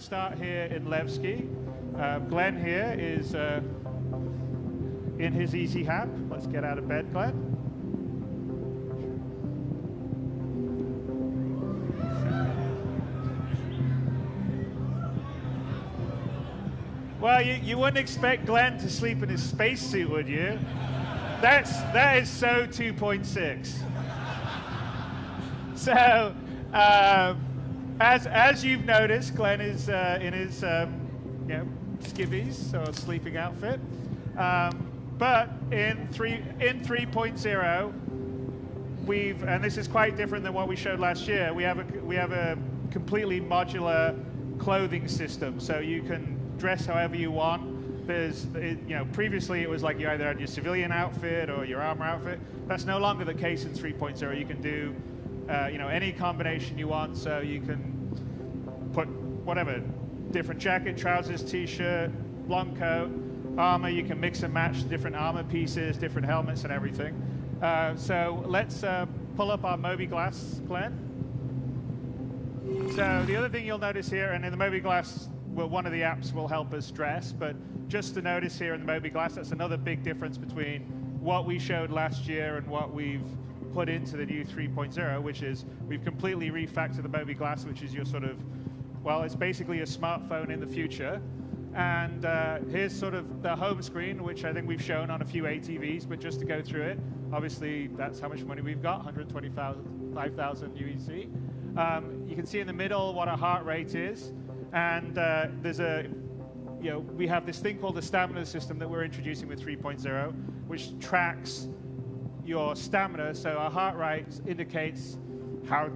start here in Levski. Glenn here is in his easy hab. Let's get out of bed, Glenn. Well, you wouldn't expect Glenn to sleep in his spacesuit, would you? That is so 2.6. So, as you've noticed, Glenn is in his skivvies, or sleeping outfit. But in 3.0, and this is quite different than what we showed last year. We have a completely modular clothing system, so you can dress however you want. Previously it was like you either had your civilian outfit or your armor outfit. That's no longer the case in 3.0. You can do, any combination you want. So you can put whatever, different jacket, trousers, t-shirt, long coat, armor. You can mix and match different armor pieces, different helmets, and everything. So let's pull up our mobiGlas, Glenn. So the other thing you'll notice here, and in the mobiGlas, well, one of the apps will help us dress, but just to notice here in the mobiGlas, that's another big difference between what we showed last year and what we've put into the new 3.0, which is we've completely refactored the mobiGlas, which is your sort of, well, it's basically a smartphone in the future. And here's sort of the home screen, which I think we've shown on a few ATVs, but just to go through it, obviously that's how much money we've got, 125,000 UEC. You can see in the middle what our heart rate is. And we have this thing called the stamina system that we're introducing with 3.0, which tracks your stamina. So our heart rate indicates how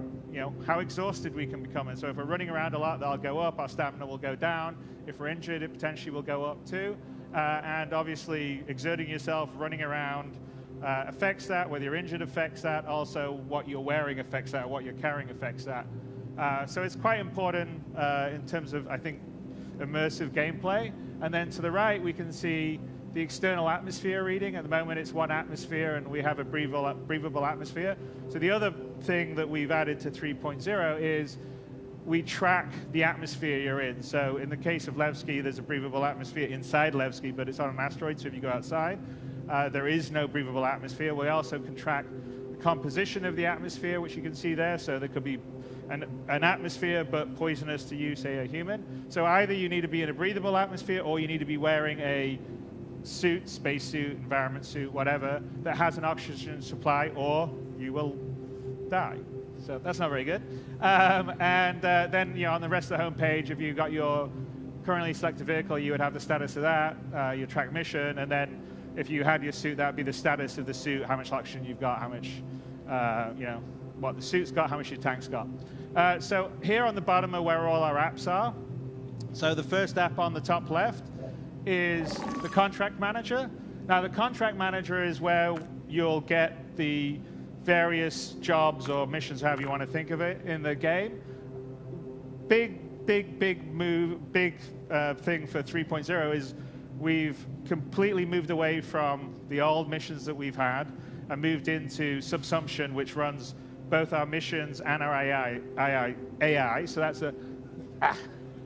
exhausted we can become. And so if we're running around a lot, that'll go up. Our stamina will go down. If we're injured, it potentially will go up too. And obviously, exerting yourself, running around affects that. Whether you're injured affects that. Also, what you're wearing affects that. What you're carrying affects that. So it's quite important in terms of, I think, immersive gameplay. And then to the right, we can see the external atmosphere reading. At the moment, it's 1 atmosphere, and we have a breathable atmosphere. So the other thing that we've added to 3.0 is we track the atmosphere you're in. So in the case of Levski, there's a breathable atmosphere inside Levski, but it's on an asteroid, so if you go outside, there is no breathable atmosphere. We also can track the composition of the atmosphere, which you can see there. So there could be an atmosphere, but poisonous to you, say, a human. So either you need to be in a breathable atmosphere, or you need to be wearing a suit, spacesuit, environment suit, whatever, that has an oxygen supply, or you will die. So that's not very good. Then on the rest of the homepage, if you've got your currently selected vehicle, you would have the status of that, your track mission, and then if you had your suit, that would be the status of the suit, how much oxygen you've got, how much, what the suit's got, how much your tank's got. So here on the bottom are where all our apps are. So the first app on the top left is the contract manager. Now the contract manager is where you'll get the various jobs or missions, however you want to think of it, in the game. Big thing for 3.0 is we've completely moved away from the old missions that we've had and moved into Subsumption, which runs both our missions and our AI. So that's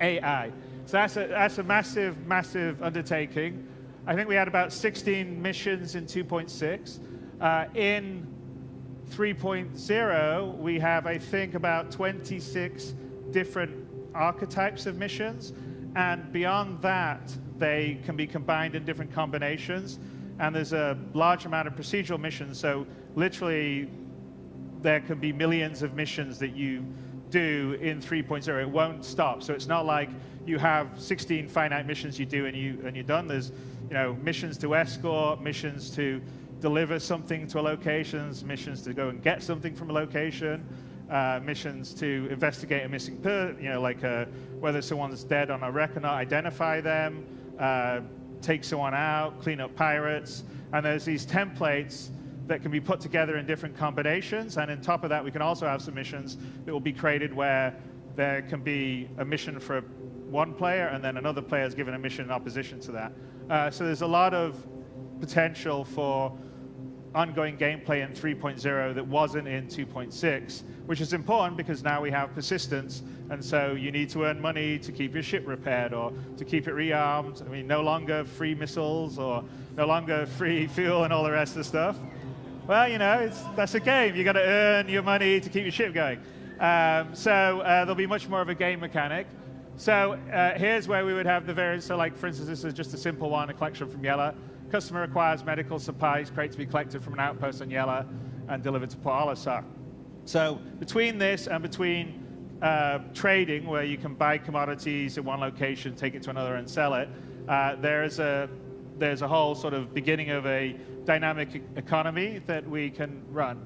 AI. So that's a massive undertaking. I think we had about 16 missions in 2.6. In 3.0, we have, I think, about 26 different archetypes of missions. And beyond that, they can be combined in different combinations. And there's a large amount of procedural missions. So literally, there can be millions of missions that you do in 3.0. It won't stop. So it's not like you have 16 finite missions you do and you're done. There's missions to escort, missions to deliver something to a location, missions to go and get something from a location, missions to investigate a missing person, whether someone's dead on a wreck or not, identify them, take someone out, clean up pirates. And there's these templates that can be put together in different combinations. And on top of that, we can also have some missions that will be created where there can be a mission for one player, and then another player is given a mission in opposition to that. So there's a lot of potential for ongoing gameplay in 3.0 that wasn't in 2.6, which is important because now we have persistence, and so you need to earn money to keep your ship repaired or to keep it rearmed. I mean, no longer free missiles or no longer free fuel and all the rest of the stuff. Well, you know, that's a game. You've got to earn your money to keep your ship going. So there'll be much more of a game mechanic. So here's where we would have the variants. So like, for instance, this is just a simple one, a collection from Yella. Customer requires medical supplies, crate to be collected from an outpost on Yella and delivered to Port Olisar. So between this and between trading, where you can buy commodities in one location, take it to another and sell it, there's a whole sort of beginning of a dynamic economy that we can run.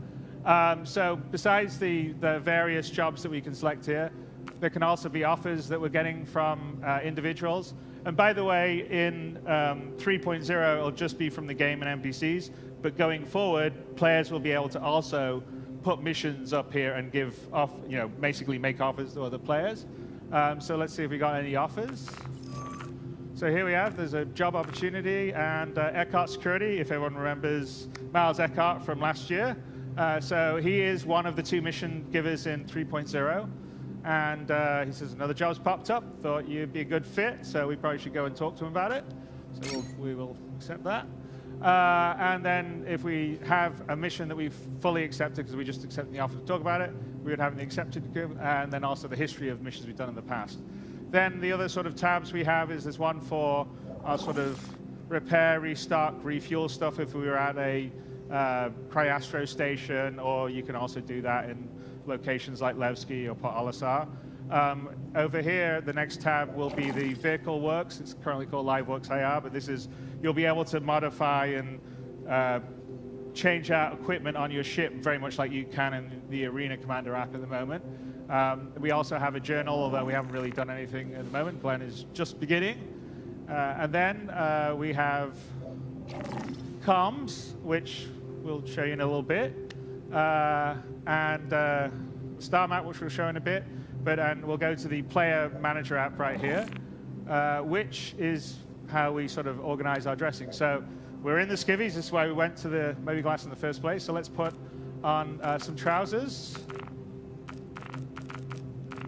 So besides the various jobs that we can select here, there can also be offers that we're getting from individuals. And by the way, in 3.0, it'll just be from the game and NPCs. But going forward, players will be able to also put missions up here and give off, you know, basically make offers to other players. So let's see if we got any offers. So here we have, there's a job opportunity, and Eckhart Security, if everyone remembers Miles Eckhart from last year. So he is one of the 2 mission givers in 3.0. And he says, another job's popped up, thought you'd be a good fit, so we probably should go and talk to him about it. So we will accept that. And then if we have a mission that we've fully accepted, because we just accepted the offer to talk about it, we would have the accepted, and then also the history of missions we've done in the past. Then the other sort of tabs we have is there's one for our sort of repair, restock, refuel stuff if we were at a Cryastro station, or you can also do that in locations like Levski or Port Olisar. Over here, the next tab will be the vehicle works. It's currently called LiveWorks IR, but this is, you'll be able to modify and change out equipment on your ship very much like you can in the Arena Commander app at the moment. We also have a journal, although we haven't really done anything at the moment. Glenn is just beginning. And then we have comms, which we'll show you in a little bit. And Star Map, which we'll show in a bit, and we'll go to the Player Manager app right here, which is how we sort of organize our dressing. So we're in the skivvies. This is why we went to the Moby Glass in the first place. So let's put on some trousers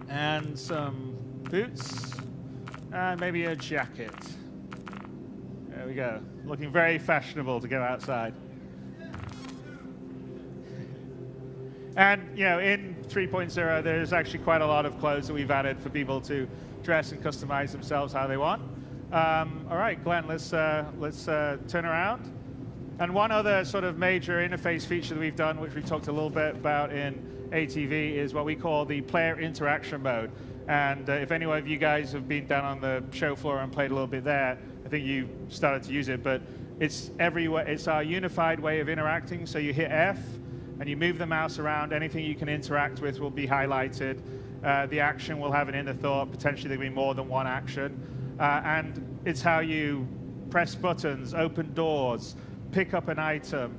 and some boots and maybe a jacket. There we go. Looking very fashionable to go outside. And, you know, in 3.0, there's actually quite a lot of clothes that we've added for people to dress and customize themselves how they want. All right, Glenn, let's turn around. And one other sort of major interface feature that we've done, which we talked a little bit about in ATV, is what we call the player interaction mode. And if any of you guys have been down on the show floor and played a little bit there, I think you started to use it. But it's everywhere. It's our unified way of interacting. So you hit F, and you move the mouse around. Anything you can interact with will be highlighted. The action will have an inner thought. Potentially there will be more than one action. And it's how you press buttons, open doors, pick up an item,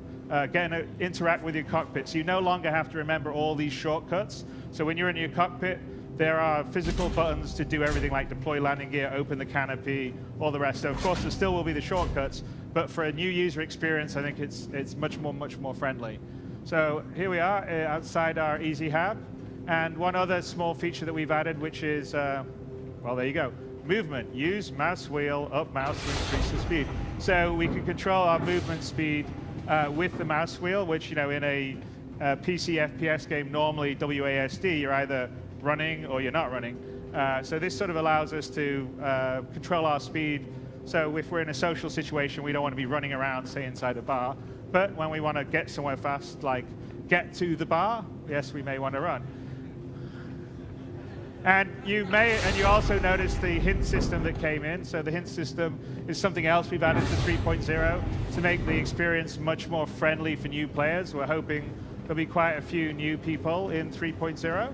interact with your cockpit. So you no longer have to remember all these shortcuts. So when you're in your cockpit, there are physical buttons to do everything like deploy landing gear, open the canopy, all the rest. So of course there still will be the shortcuts, but for a new user experience, I think it's much more friendly. So here we are outside our Easy Hab. And one other small feature that we've added, which is, well, there you go. Movement. Use mouse wheel, up mouse to increase the speed. So we can control our movement speed with the mouse wheel, which, you know, in a PC FPS game, normally WASD, you're either running or you're not running. So this sort of allows us to control our speed. So if we're in a social situation, we don't want to be running around, say, inside a bar. But when we want to get somewhere fast, like get to the bar, yes, we may want to run. And you also notice the hint system that came in. So the hint system is something else we've added to 3.0 to make the experience much more friendly for new players. We're hoping there'll be quite a few new people in 3.0.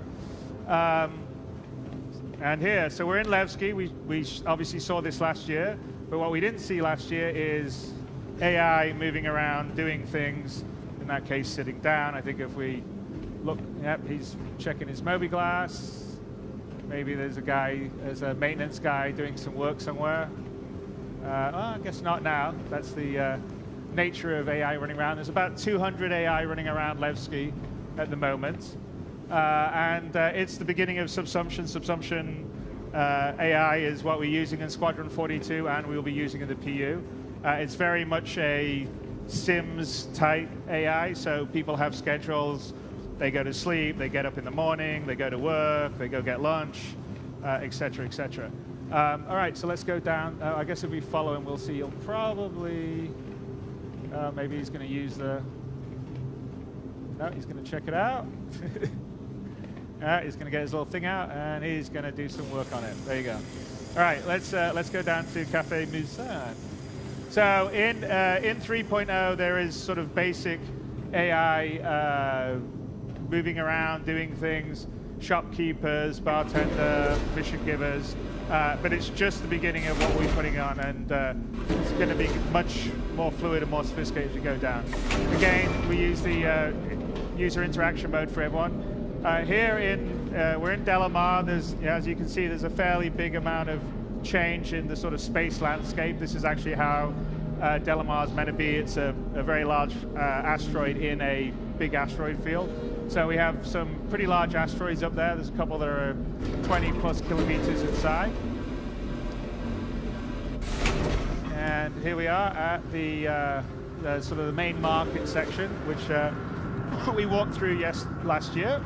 And here, so we're in Levski. We obviously saw this last year, but what we didn't see last year is AI moving around, doing things, in that case sitting down. I think if we look, yep, he's checking his Moby Glass. Maybe there's a maintenance guy doing some work somewhere. Oh, I guess not now. That's the nature of AI running around. There's about 200 AI running around Levski at the moment. And it's the beginning of subsumption. Subsumption AI is what we're using in Squadron 42, and we'll be using in the PU. It's very much a Sims-type AI, so people have schedules. They go to sleep, they get up in the morning, they go to work, they go get lunch, et cetera, et cetera. All right, so let's go down. I guess if we follow him, we'll see he'll probably... maybe he's going to use the... No, he's going to check it out. He's going to get his little thing out, and he's going to do some work on it. There you go. All right, let's go down to Café Musan. So in 3.0, there is sort of basic AI moving around, doing things, shopkeepers, bartender, mission givers, but it's just the beginning of what we're putting on, and it's going to be much more fluid and more sophisticated as we go down. Again, we use the user interaction mode for everyone. Here we're in Delamar. There's, as you can see, there's a fairly big amount of change in the sort of space landscape. This is actually how Delamar is meant to be. It's a very large asteroid in a big asteroid field. So we have some pretty large asteroids up there. There's a couple that are 20+ kilometers inside. And here we are at the sort of the main market section, which we walked through last year.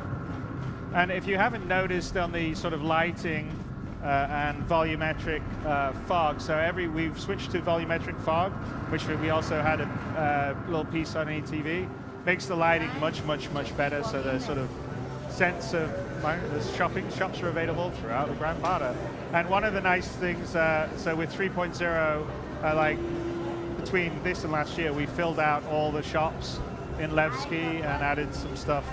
And if you haven't noticed on the sort of lighting and volumetric fog, so we've switched to volumetric fog, which we also had a little piece on ETV. Makes the lighting much, much, much better, so the sort of sense of the shops are available throughout the Grand Parter. And one of the nice things, so with 3.0, like between this and last year, we filled out all the shops in Levski and added some stuff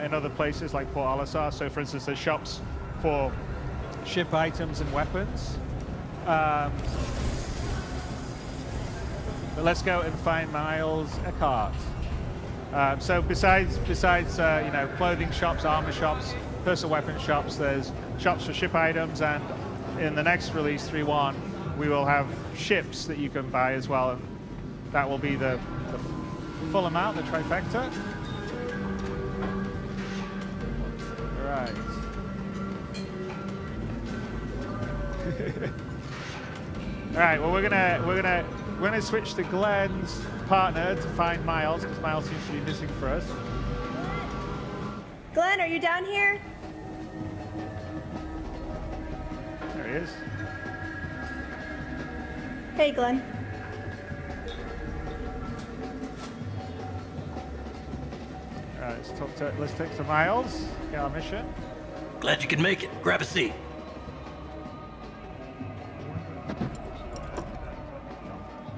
in other places like Port Olisar. So for instance, there's shops for ship items and weapons. But let's go and find Miles Eckhart. So besides you know, clothing shops, armor shops, personal weapon shops, there's shops for ship items, and in the next release 3.1 we will have ships that you can buy as well, and that will be the full amount, the trifecta. Right. All right. Well, we're gonna switch to Glenn's partner to find Miles, because Miles seems to be missing for us. Glenn, are you down here? There he is. Hey, Glenn. All right, let's take to Miles. Get our mission. Glad you could make it. Grab a seat.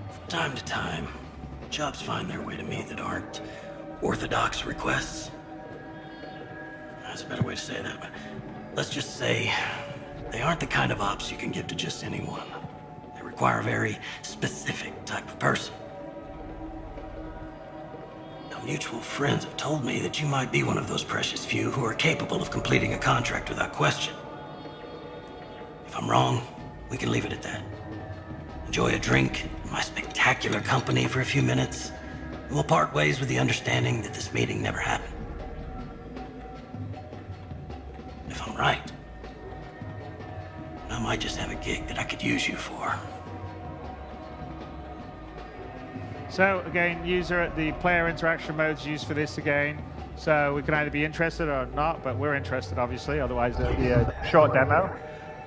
From time to time, jobs find their way to me that aren't orthodox requests. That's a better way to say that, but let's just say they aren't the kind of ops you can give to just anyone. They require a very specific type of person. Now, mutual friends have told me that you might be one of those precious few who are capable of completing a contract without question. If I'm wrong, we can leave it at that. Enjoy a drink in my spectacular company for a few minutes, and we'll part ways with the understanding that this meeting never happened. If I'm right, I might just have a gig that I could use you for. So again, user, the player interaction mode's used for this again. So we can either be interested or not, but we're interested, obviously, otherwise there'll be a short demo.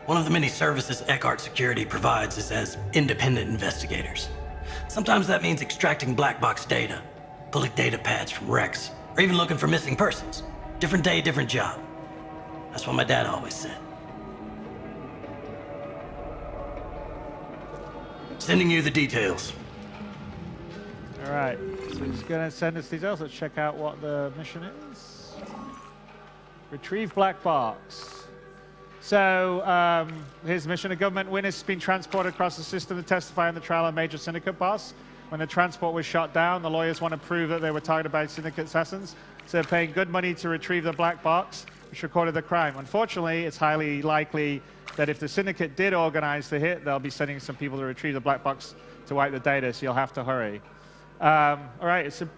One of the many services Eckhart Security provides is as independent investigators. Sometimes that means extracting black box data, pulling data pads from wrecks, or even looking for missing persons. Different day, different job. That's what my dad always said. Sending you the details. All right, so he's going to send us details. Let's check out what the mission is. Retrieve black box. So here's the mission. A government witness has been transported across the system to testify on the trial of major syndicate boss. When the transport was shot down, the lawyers want to prove that they were targeted by syndicate assassins. So they're paying good money to retrieve the black box, which recorded the crime. Unfortunately, it's highly likely that if the syndicate did organize the hit, they'll be sending some people to retrieve the black box to wipe the data, so you'll have to hurry. All right, it's a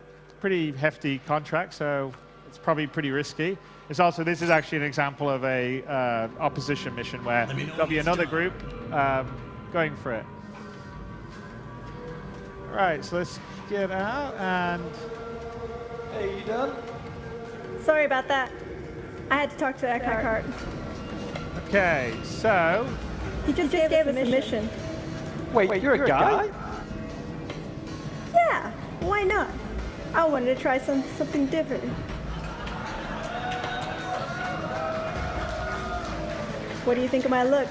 pretty hefty contract, so it's probably pretty risky. It's also, this is actually an example of a opposition mission where there'll be another group going for it. All right, so let's get out and... Hey, you done? Sorry about that. I had to talk to Eckhart. Okay, so... He just gave us a mission. Wait, you're a guy? Yeah, why not? I wanted to try something different. What do you think of my look?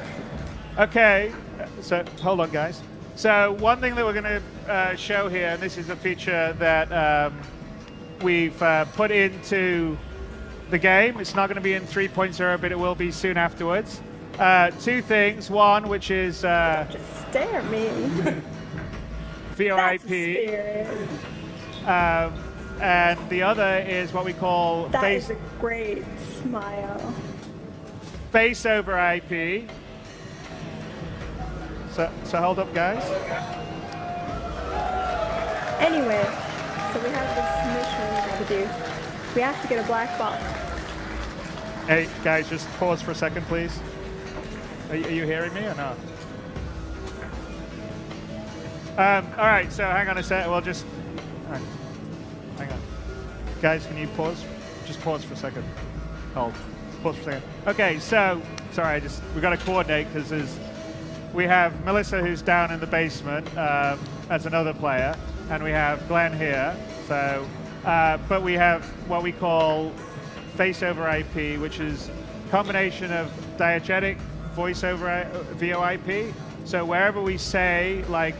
Okay, so hold on, guys. So one thing that we're going to show here, and this is a feature that we've put into the game. It's not going to be in 3.0, but it will be soon afterwards. Two things. One, which is... Just stare at me. VOIP. And the other is what we call... That is a great smile. Face over IP. So hold up, guys. Anyway, so we have this mission we have to do. We have to get a black box. Hey, guys, just pause for a second, please. Are you hearing me or not? All right, so hang on a sec. We'll just... Hang on. Guys, can you pause? Just pause for a second. Hold. Pause for a second. Okay, so... Sorry, we've got to coordinate because we have Melissa, who's down in the basement as another player, and we have Glenn here. So, but we have what we call face over IP, which is a combination of diegetic voice over VOIP. So wherever we say, like,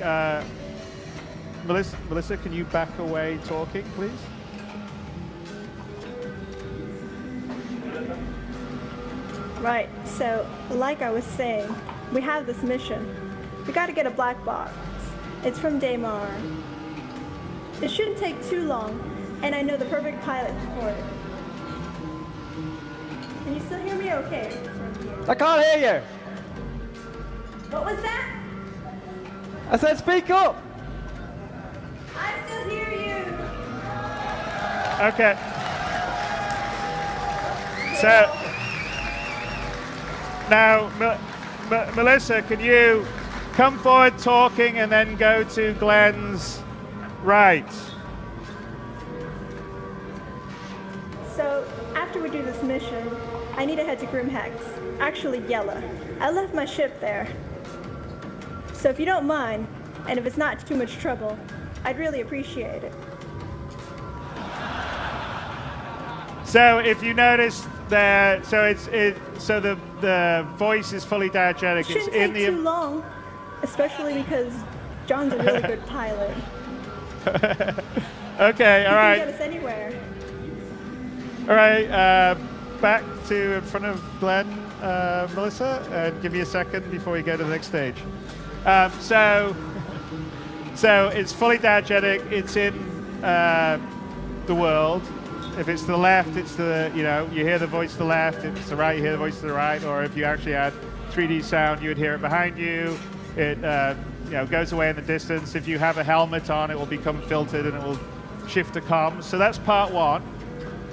Melissa, can you back away talking, please? Right, so like I was saying, we have this mission. We gotta get a black box. It's from Daymar. It shouldn't take too long, and I know the perfect pilot for it. Can you still hear me okay? I can't hear you. What was that? I said speak up. I still hear you. Okay. So now, Melissa, can you come forward talking and then go to Glenn's right? So after we do this mission, I need to head to Grimhex, actually Yella. I left my ship there. So if you don't mind, and if it's not too much trouble, I'd really appreciate it. So if you notice there, so the voice is fully diegetic. It shouldn't take too long, especially because John's a really good pilot. Okay, all right. You can get us anywhere. All right, back to in front of Glenn, Melissa, and give me a second before we go to the next stage. So it's fully diegetic. It's in the world. If it's to the left, it's you hear the voice to the left. If it's to the right, you hear the voice to the right. Or if you actually had 3D sound, you would hear it behind you. It goes away in the distance. If you have a helmet on, it will become filtered and it will shift to comms. So that's part one.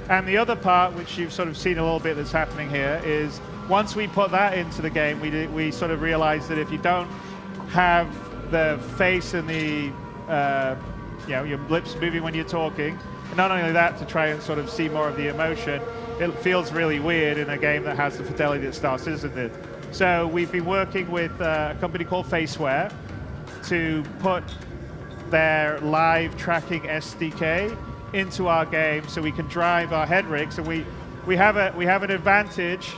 And the other part, which you've sort of seen a little bit that's happening here, is once we put that into the game, we sort of realized that if you don't have the face and the your lips moving when you're talking, and not only that, to try and sort of see more of the emotion, it feels really weird in a game that has the fidelity that Star Citizen did. So we've been working with a company called Faceware to put their live tracking SDK into our game so we can drive our head rigs. And we have an advantage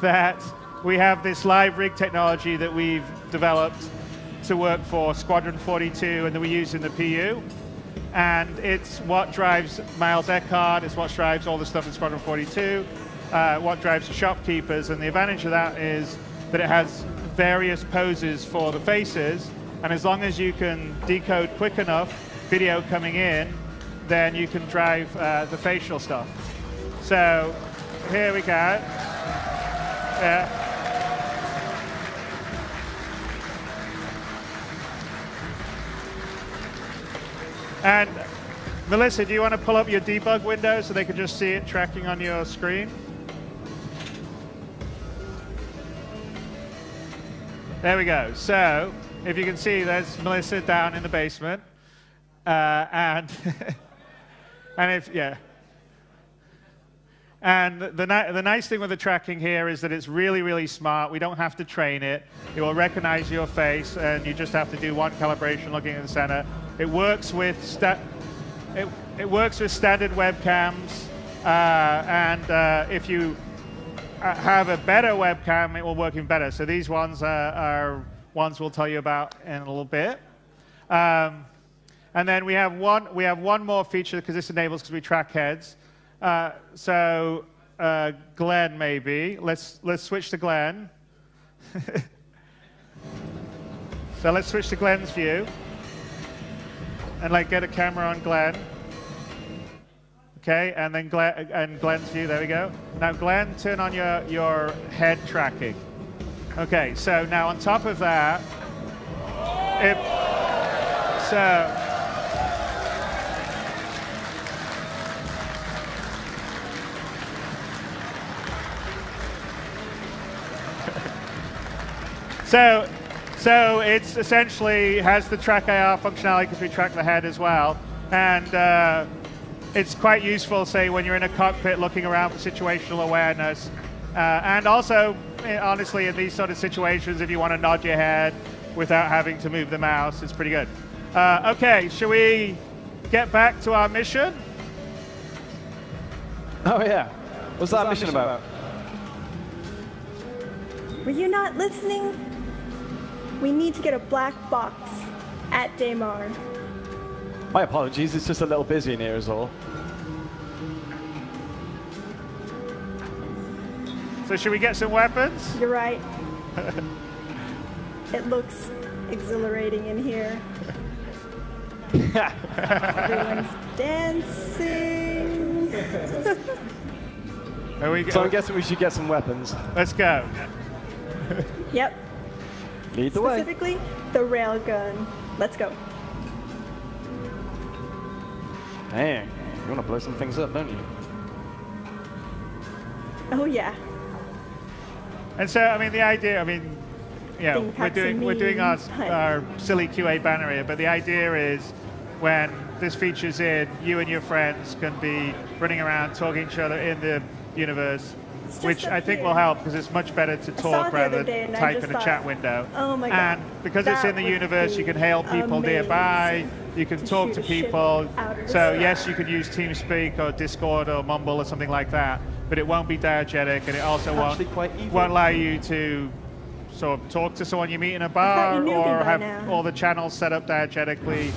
that we have this live rig technology that we've developed to work for Squadron 42 and that we use in the PU. And it's what drives Miles Eckhart, it's what drives all the stuff in Squadron 42, what drives the shopkeepers. And the advantage of that is that it has various poses for the faces, and as long as you can decode quick enough video coming in, then you can drive the facial stuff. So here we go. Yeah. And Melissa, do you want to pull up your debug window so they can just see it tracking on your screen? There we go. So if you can see, there's Melissa down in the basement. And if, yeah. And the nice thing with the tracking here is that it's really, really smart. We don't have to train it. It will recognize your face, and you just have to do one calibration looking at the center. It works with it works with standard webcams, and if you have a better webcam, it will work even better. So these ones are ones we'll tell you about in a little bit. And then we have one more feature because this enables because we track heads. So Glenn, maybe let's switch to Glenn. So let's switch to Glenn's view, and like get a camera on Glenn. Okay, and then Glenn's view. There we go. Now Glenn, turn on your head tracking. Okay, so now on top of that, So it's essentially has the track AR functionality because we track the head as well, and it's quite useful, say, when you're in a cockpit looking around for situational awareness, and also, honestly, in these sort of situations, if you want to nod your head without having to move the mouse, it's pretty good. Okay, shall we get back to our mission? Oh yeah, what's that mission about? Were you not listening? We need to get a black box at Daymar. My apologies, it's just a little busy in here is all. So should we get some weapons? You're right. It looks exhilarating in here. Everyone's dancing. So I'm guessing we should get some weapons. Let's go. Yep. Lead the way. Specifically, the railgun. Let's go. Dang, you want to blow some things up, don't you? Oh yeah. And so, I mean, the idea, I mean, you know, we're doing our silly QA banner here, but the idea is when this feature's in, you and your friends can be running around talking to each other in the universe, which I think will help because it's much better to talk rather than type in a chat window. Oh my God. And because it's in the universe, you can hail people nearby, you can talk to people. So yes, you could use TeamSpeak or Discord or Mumble or something like that, but it won't be diegetic, and it also won't allow you to sort of talk to someone you meet in a bar or have all the channels set up diegetically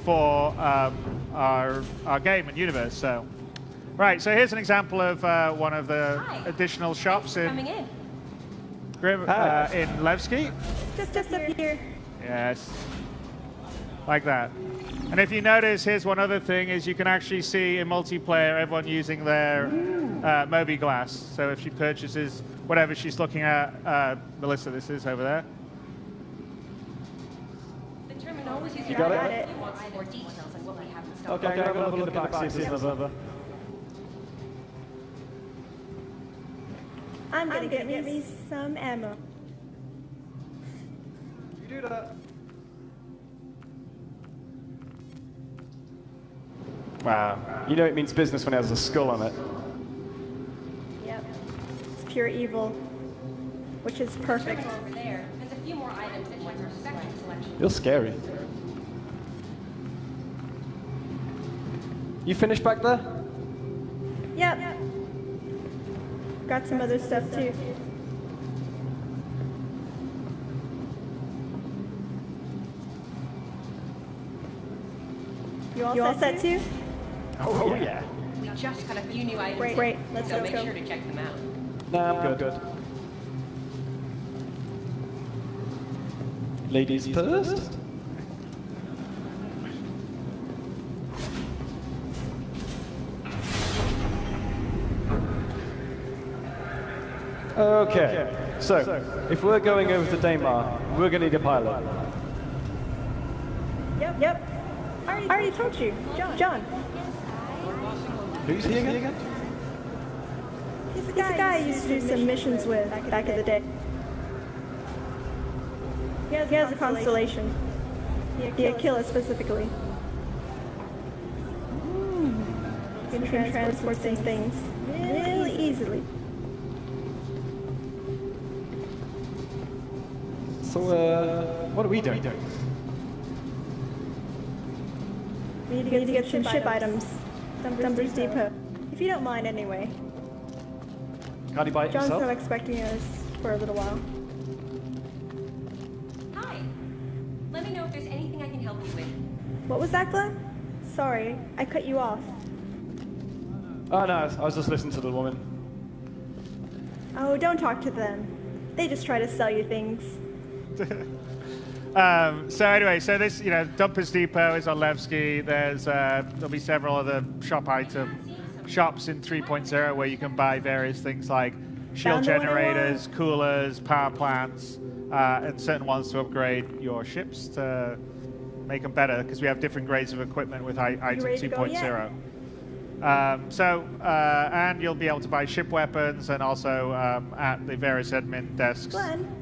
for our game and universe. So. Right, so here's an example of one of the additional shops in Levski. Just up here. Yes, like that. And if you notice, here's one other thing, is you can actually see in multiplayer everyone using their Mobi glass. So if she purchases whatever she's looking at, Melissa, this is over there. The terminology you got it? More details on what we have in stock. Okay, I'm going to look at the back, see if there's over. I'm gonna get me some ammo. You do that. Wow. You know it means business when it has a skull on it. Yep. It's pure evil, which is perfect. Over there, there's a few more items that join our second selection. You're scary. You finished back there? Yep. Got some other stuff too. You all set too? Oh yeah. We just got a few new items. Great. Let's so go. make sure to check them out. No, I'm good. Ladies first? Okay, so if we're going over to Daymar, we're going to need a pilot. Yep. I already told you. John. Who's he again? He's the guy I used to do some missions with back in the day. He has a constellation. The Aquila specifically. You can transport these things really easily. So, what are we doing? We need to get some ship items. Dumper's Depot. If you don't mind, anyway. Can't he buy it John's himself? not expecting us for a little while. Hi. Let me know if there's anything I can help you with. What was that, Glenn? Sorry, I cut you off. Oh no, I was just listening to the woman. Oh, don't talk to them. They just try to sell you things. So anyway, so this, Dumpers Depot is on Levski. There'll be several other shops in 3.0 where you can buy various things like shield generators, coolers, power plants, and certain ones to upgrade your ships to make them better, because we have different grades of equipment with item 2.0. And you'll be able to buy ship weapons, and also at the various admin desks,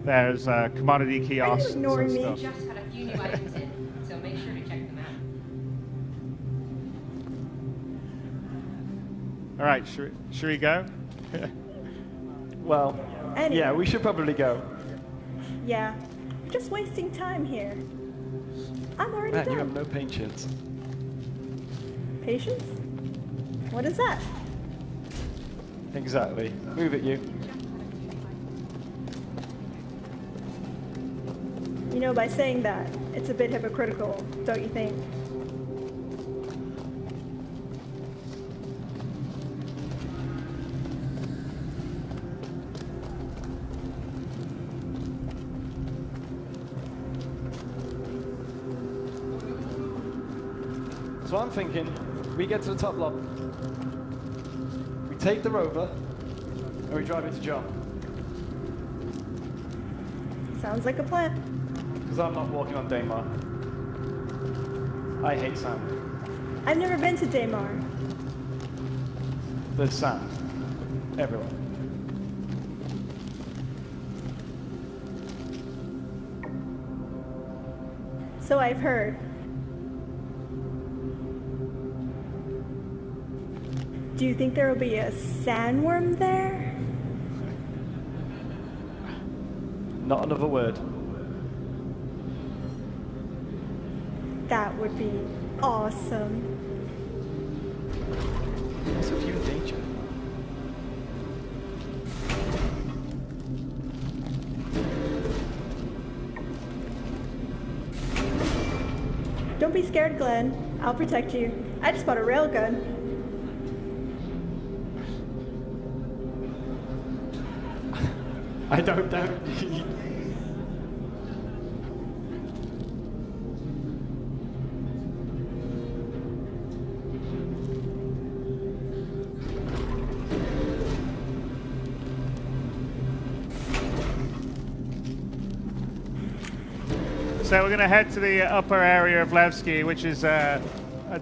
there's commodity kiosks and stuff. We just got a few new items in, so make sure to check them out. All right, should we go? Well, anyway. Yeah, we should probably go. Yeah, we're just wasting time here. I'm already Man, done. you have no patience. Patience? What is that? Exactly. Move it, you. You know, by saying that, it's a bit hypocritical, don't you think? So I'm thinking, we get to the top lobby. We take the rover, and we drive it to John. Sounds like a plan. Because I'm not walking on Daymar. I hate sand. I've never been to Daymar. There's sand everywhere. So I've heard. Do you think there will be a sandworm there? Not another word. That would be awesome. What's with you in danger? Don't be scared, Glenn. I'll protect you. I just bought a railgun. I don't doubt. So we're going to head to the upper area of Levski, which is a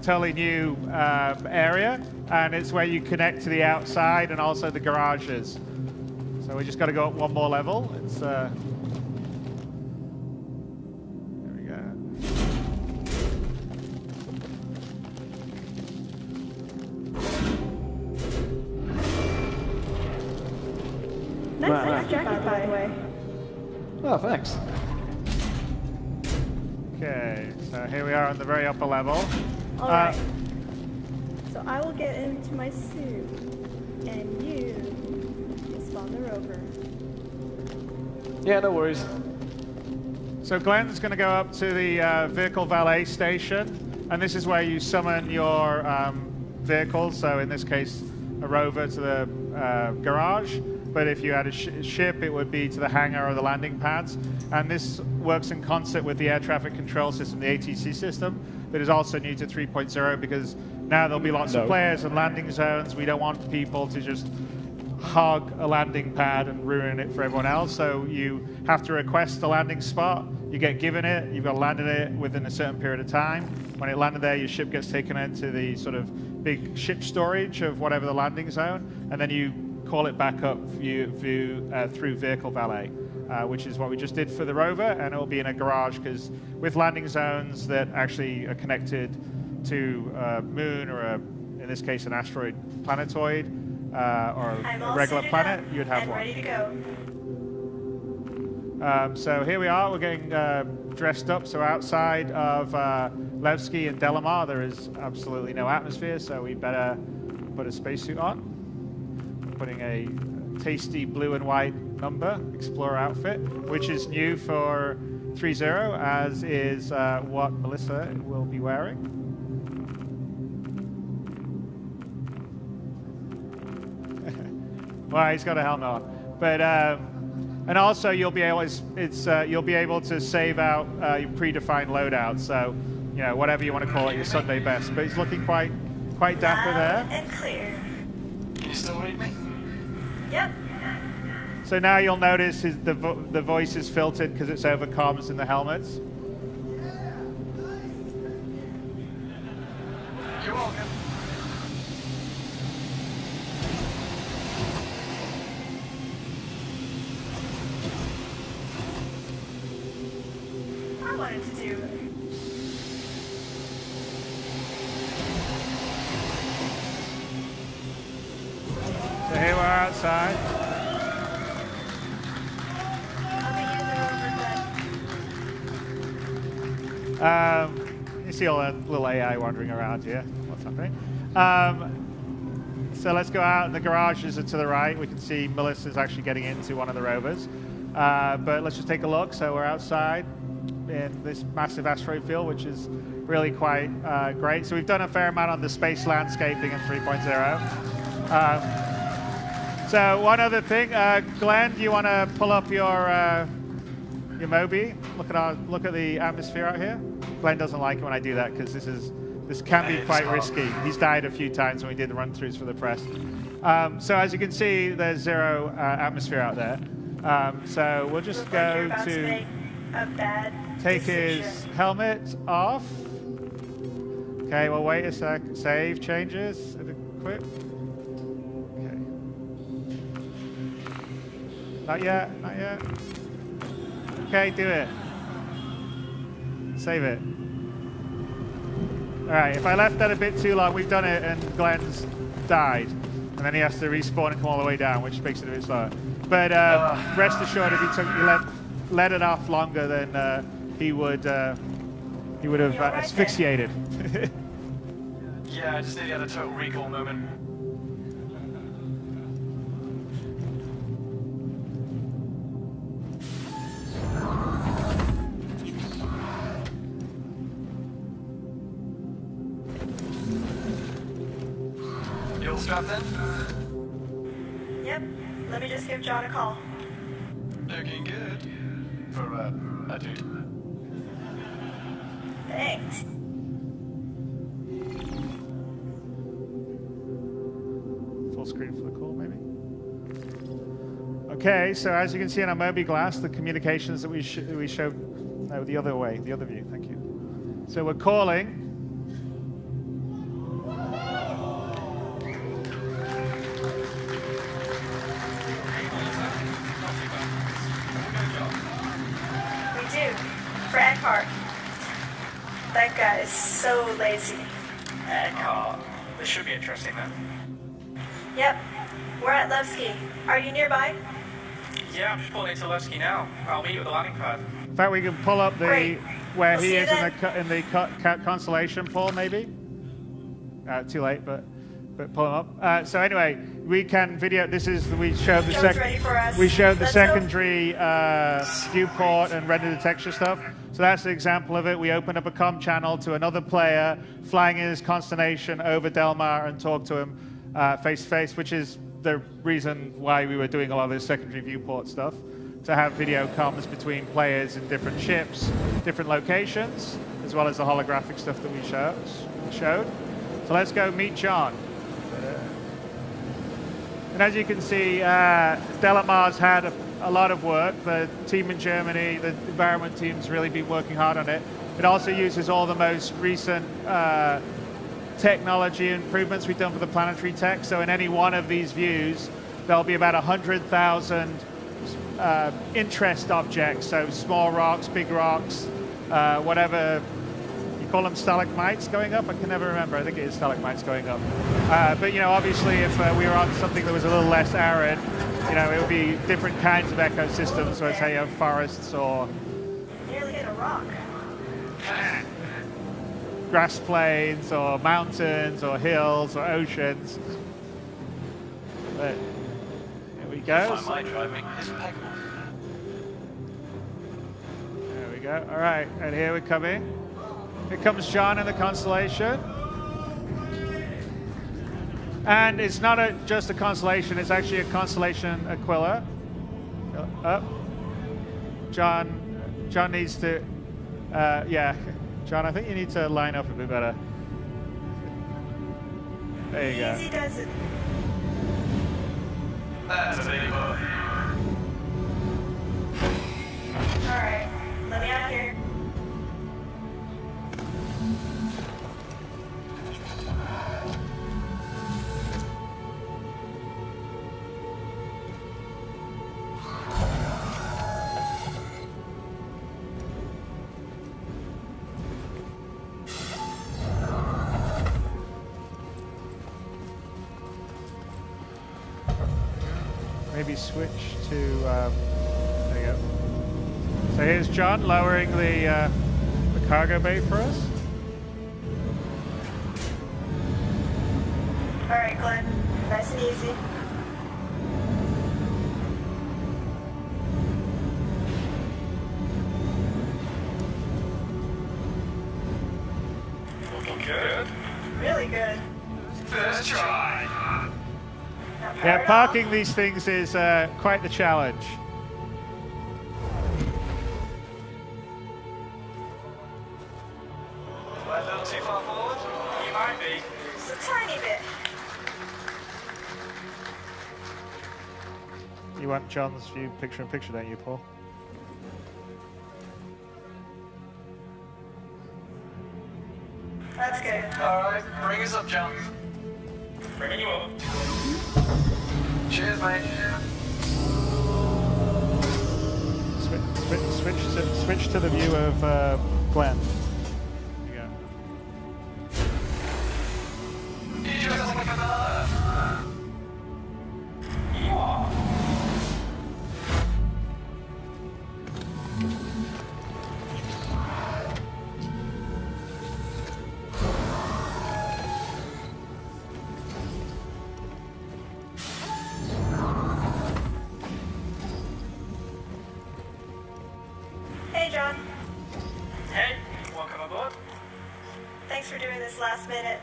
totally new area, and it's where you connect to the outside and also the garages. So we just got to go up one more level. It's there we go. Nice jacket, by the way. Oh, thanks. Okay, so here we are on the very upper level. All right. So I will get into my suit, and you spawn the rover. Yeah, no worries. So Glenn's going to go up to the vehicle valet station, and this is where you summon your vehicle. So in this case, a rover to the garage. But if you had a ship, it would be to the hangar or the landing pads. And this works in concert with the air traffic control system, the ATC system, that is also new to 3.0, because now there'll be lots of players and landing zones. We don't want people to just hog a landing pad and ruin it for everyone else. So you have to request a landing spot. You get given it. You've got to land in it within a certain period of time. When it landed there, your ship gets taken into the sort of big ship storage of whatever the landing zone, and then you call it back up through vehicle valet, which is what we just did for the rover, and it will be in a garage, because with landing zones that actually are connected to a moon or, in this case, an asteroid planetoid or a regular planet, you'd have one. Ready to go. So here we are, we're getting dressed up. So outside of Levski and Delamar, there is absolutely no atmosphere, so we better put a spacesuit on. Putting a tasty blue and white number Explorer outfit, which is new for 3.0, as is what Melissa will be wearing. Well, he's got a helmet on, but and also you'll be able you'll be able to save out your predefined loadout. So you know, whatever you want to call it, your Sunday best. But he's looking quite dapper there. And clear. Can you still read me? Yep. So now you'll notice the voice is filtered because it's over comms in the helmets. You're welcome. I wanted to do it. So here we're outside. You see all that little AI wandering around here. What's happening? So let's go out. The garages are to the right. We can see Melissa's actually getting into one of the rovers. But let's just take a look. So we're outside in this massive asteroid field, which is really quite great. So we've done a fair amount on the space landscaping in 3.0. So one other thing, Glenn, do you want to pull up your Moby? Look at the atmosphere out here. Glenn doesn't like it when I do that because this can be quite risky. He's died a few times when we did the run-throughs for the press. So as you can see, there's zero atmosphere out there. So we'll just go to take his helmet off. Okay, we'll wait a sec. Save changes. Quit. Okay. Not yet. Not yet. Okay, do it. Save it. All right, if I left that a bit too long, we've done it, and Glenn's died. And then he has to respawn and come all the way down, which makes it a bit slower. But rest assured, if you let it off longer, then he would have asphyxiated. Yeah, I just nearly had a total recall moment. You all strapped in? Yep. Let me just give John a call. Looking good. For a dude. Thanks. Full screen for the call, maybe. Okay, so as you can see on our Moby glass, the communications that we showed, no, the other way, the other view, thank you. So we're calling. That guy is so lazy. This should be interesting then. Yep. We're at Levski. Are you nearby? Yeah, I'm just pulling into Levski now. I'll meet you at the landing pad. In fact, we can pull up where we'll he is in the constellation, Paul, maybe? Too late, but pull him up. So anyway, we can video. We showed the secondary viewport and render the texture stuff. So that's an example of it. We opened up a comm channel to another player flying in his constellation over Delmar and talk to him face to face, which is the reason why we were doing a lot of this secondary viewport stuff, to have video comms between players in different ships, different locations, as well as the holographic stuff that we showed. So let's go meet John. And as you can see, Delamar's had a lot of work. The team in Germany, the environment team's really been working hard on it. It also uses all the most recent technology improvements we've done for the planetary tech. So in any one of these views, there'll be about 100,000 interest objects. So small rocks, big rocks, whatever. You call them stalagmites going up? I can never remember. I think it is stalagmites going up. But you know, obviously, if we were on something that was a little less arid, you know, it would be different kinds of ecosystems. So, say you have forests or Nearly hit a rock. grass plains or mountains or hills or oceans. But here we go. My driving is impeccable. There we go. All right, and here we come in. Here comes John in the Constellation. And it's not just a Constellation, it's actually a Constellation Aquila. John needs to, yeah. John, I think you need to line up a bit better. There you go. Easy does it. That's a big boy. All right, let me out here. Maybe switch to, there you go. So here's John lowering the cargo bay for us. All right, Glenn, nice and easy. Looking good. Really good. First try. Yeah, parking these things is quite the challenge. A little too far forward? You might be. Just a tiny bit. You want John's view picture-in-picture, don't you, Paul? That's good. Alright, bring us up, John. Bringing you up. Cheers, mate. Switch to the view of Glenn. There you go. You just like another. Yeah. Hey, John. Hey, welcome aboard. Thanks for doing this last minute.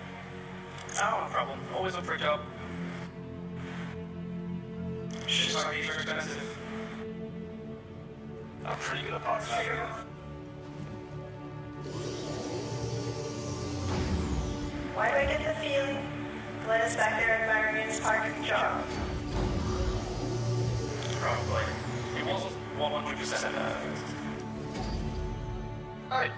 Oh, no problem. Always up for a job. Shit's not even expensive. I'm pretty good at parts of that. Why do I get the feeling Glenn is back there admiring his parking job? Probably. It wasn't 100% perfect. Hey.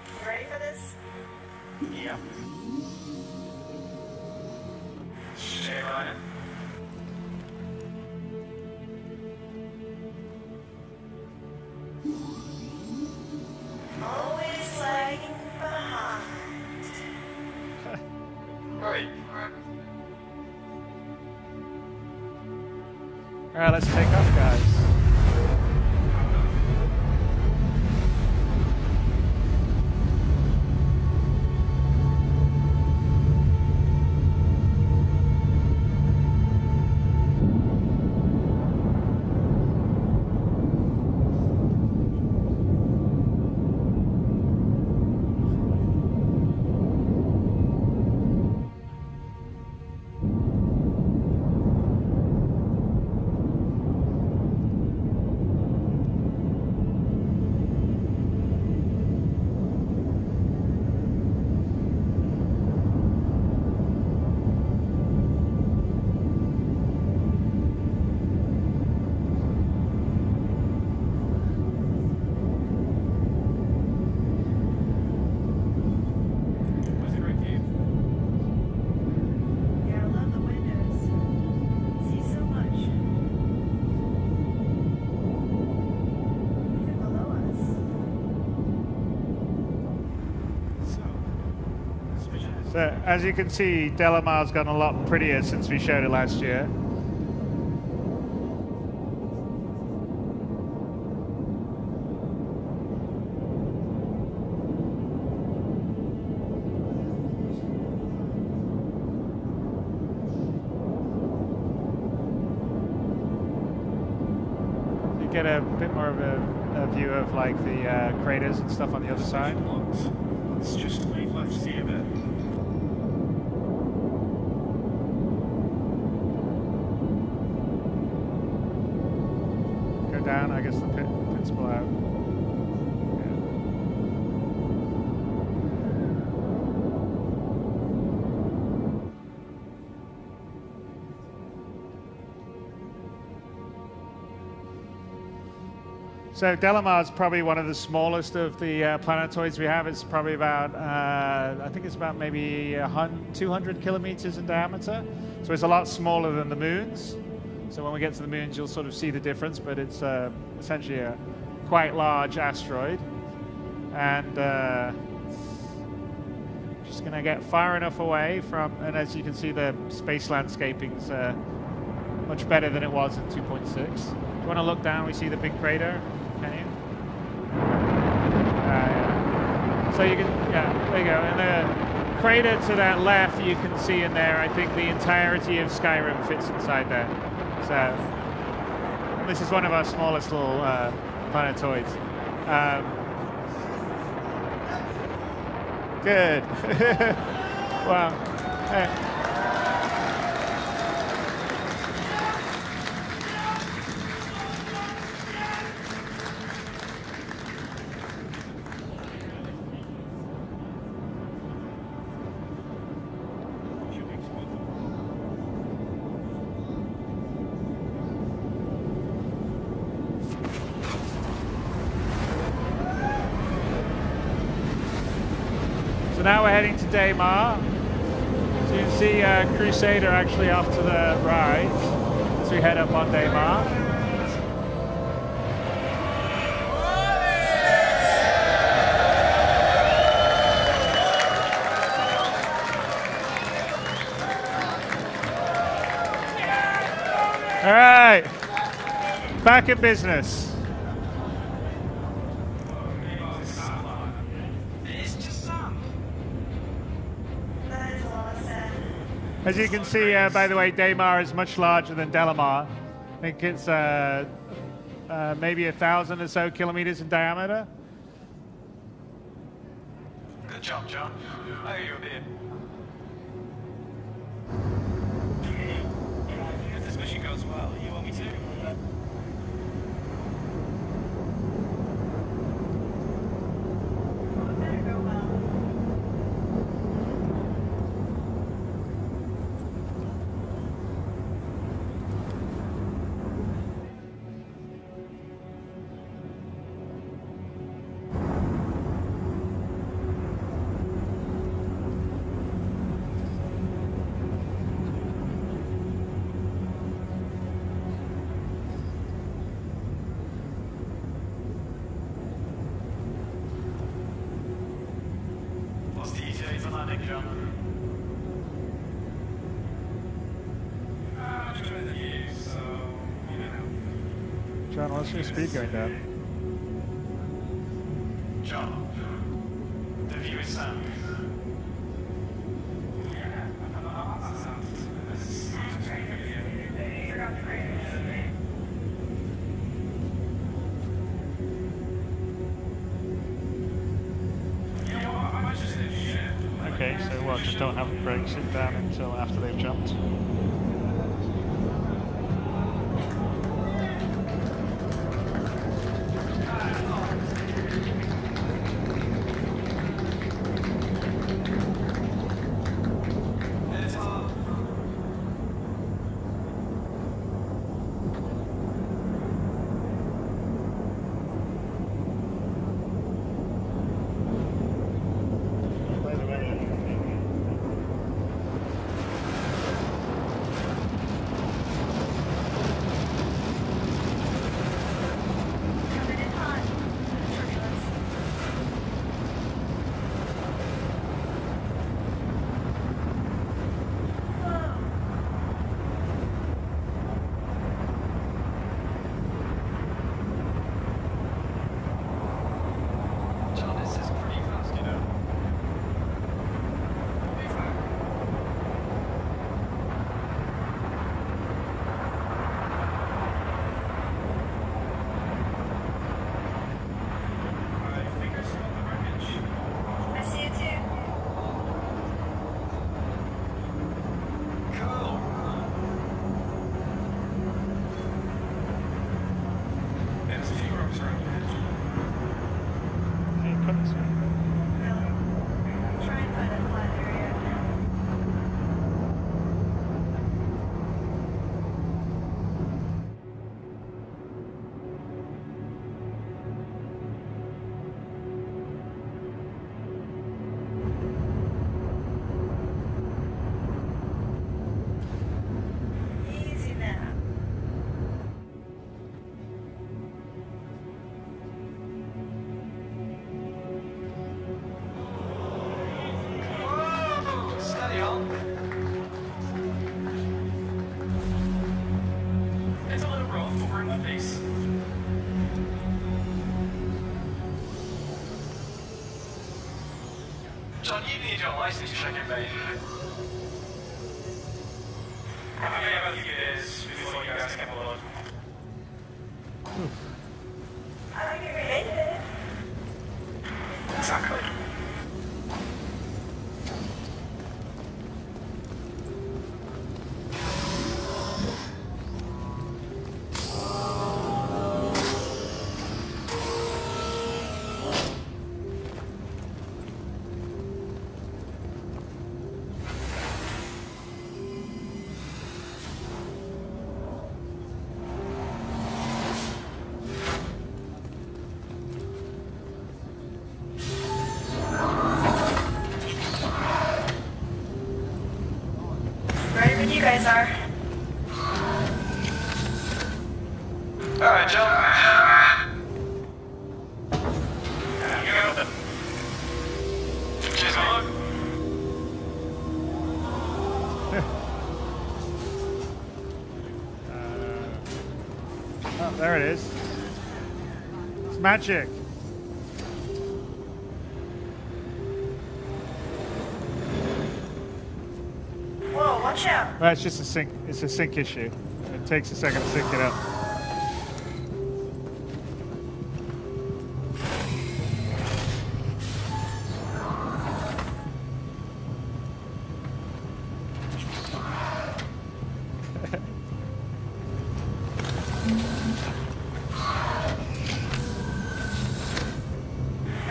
You ready for this? Yeah. Stay right. Always lagging behind. Right. All right, let's take off, guys. So as you can see, Delamar's gotten a lot prettier since we showed it last year. Get a bit more of a view of like the craters and stuff on the other side. It's just we've left see a bit. Go down, I guess the pits pull out. So Delamar is probably one of the smallest of the planetoids we have. It's probably about, I think it's about maybe 200 kilometers in diameter. So it's a lot smaller than the moons. So when we get to the moons, you'll sort of see the difference, but it's essentially a quite large asteroid. And just gonna get far enough away from, and as you can see, the space landscaping's much better than it was in 2.6. If you wanna look down, we see the big crater. Can you? Yeah. So you can, yeah, there you go. And the crater to that left, you can see in there, I think the entirety of Skyrim fits inside there. So this is one of our smallest little planetoids. Good. Wow. Now we're heading to Daymar. So you can see Crusader actually off to the right as we head up on Daymar. All right, back in business. As you can see, by the way, Daymar is much larger than Delamar. I think it's maybe 1,000 or so kilometers in diameter. Good job, John. Oh, you're a bit. If this mission goes well, you want me to? John, what's your speed going down? John, the view is sound. Okay, so what, just don't have the brakes sit down until after they've jumped? John, you need your license check it, mate. I'll give you about a few days before you guys come along. I think you related it. Exactly. Ready when you guys are. Alright, John. You go. Cheers, mate. Oh, there it is. It's magic. Whoa, watch out. Well, it's just a sync. It's a sync issue. It takes a second to sync it up.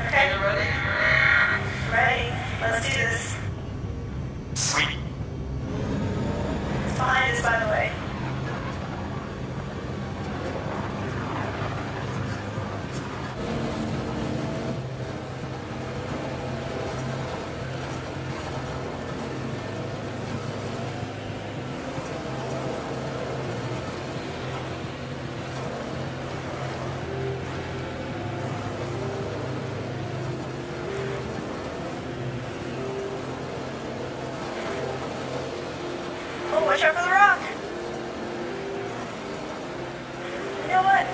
Okay. You ready? Ready. Let's do this. Sweet. It's behind us, by the way. Oh, watch out for the rock. You know what?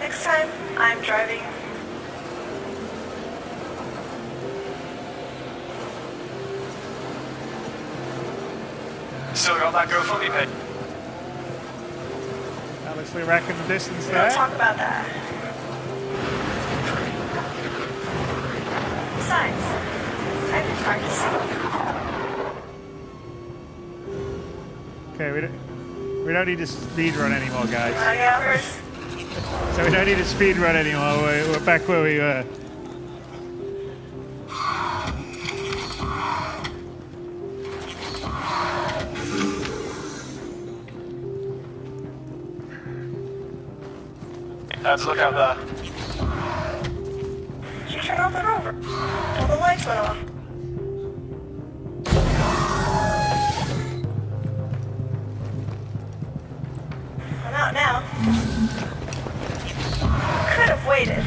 Next time, I'm driving. Still got that GoFundMe page. Alex, we reckon the distance We don't there. talk about that. Besides, I've been practicing. Okay, we don't need to speed run anymore, guys. Wanna get out first? So we don't need to speed run anymore. We're back where we were. Let's look out there. She turned off the rover. All the lights went off. I'm out now. Could have waited.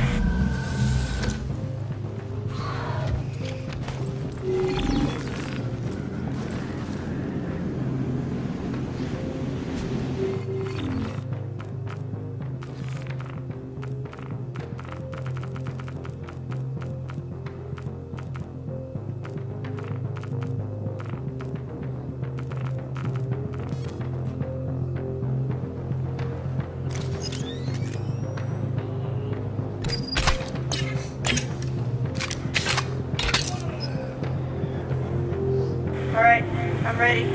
Alright, I'm ready.